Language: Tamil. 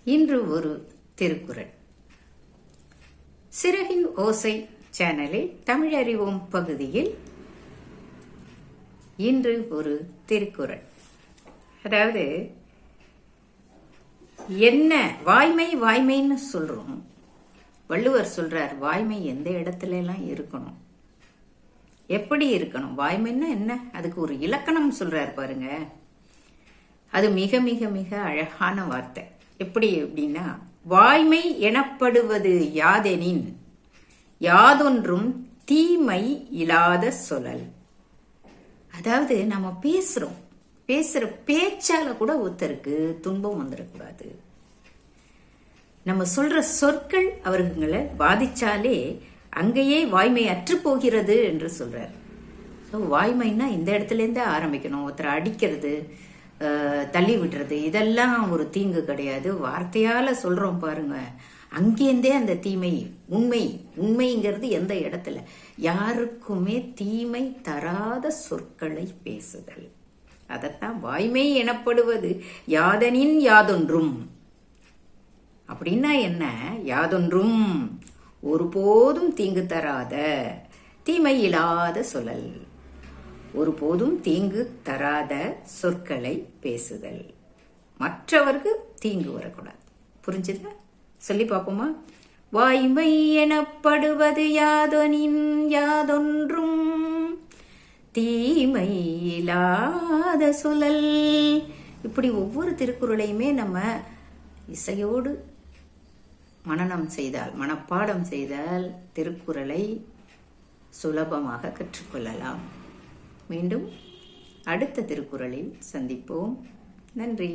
இன்று ஒரு திருக்குறள். சிறகின் ஓசை சேனலில் தமிழறிவோம் பகுதியில் இன்று ஒரு திருக்குறள். அதாவது என்ன வாய்மை வாய்மைன்னு சொல்றோம். வள்ளுவர் சொல்றார், வாய்மை எந்த இடத்துல எல்லாம் இருக்கணும், எப்படி இருக்கணும், வாய்மைன்னா என்ன, அதுக்கு ஒரு இலக்கணம் சொல்றார் பாருங்க. அது மிக மிக மிக அழகான வார்த்தை. எப்படி அப்படின்னா, வாய்மை எனப்படுவது யாதெனின் யாதொன்றும் தீமை இல்லாத சொல்லல். அதாவது நம்ம பேசுற பேச்சால கூட ஒருத்தருக்கு துன்பம் வந்துடக்கூடாது. நம்ம சொல்ற சொற்கள் அவர்களை பாதிச்சாலே அங்கேயே வாய்மை அற்று போகிறது என்று சொல்றார். ஸோ வாய்மைன்னா இந்த இடத்துல இருந்தே ஆரம்பிக்கணும். ஒருத்தரை அடிக்கிறது, தள்ளி விடுறது, இதெல்லாம் ஒரு தீங்கு கிடையாது. வார்த்தையால சொல்றோம் பாருங்க, அங்கேருந்தே அந்த தீமை. உண்மைங்கிறது எந்த இடத்துல, யாருக்குமே தீமை தராத சொற்களை பேசுதல். அதத்தான் வாய்மை எனப்படுவது யாதெனின் யாதொன்றும். அப்படின்னா என்ன? யாதொன்றும் ஒருபோதும் தீங்கு தராத, தீமை இல்லாத சொல்லல். ஒருபோதும் தீங்கு தராத சொற்களை பேசுதல், மற்றவருக்கு தீங்கு வரக்கூடாது. புரிஞ்சுதா? சொல்லி பார்ப்போமா? வாய்மை எனப்படுவது யாதொனின் யாதொன்றும் தீமை இல்லாத சொல்லல். இப்படி ஒவ்வொரு திருக்குறளையுமே நம்ம இசையோடு மனப்பாடம் செய்தால் திருக்குறளை சுலபமாக கற்றுக்கொள்ளலாம். மீண்டும் அடுத்த திருக்குறளில் சந்திப்போம். நன்றி.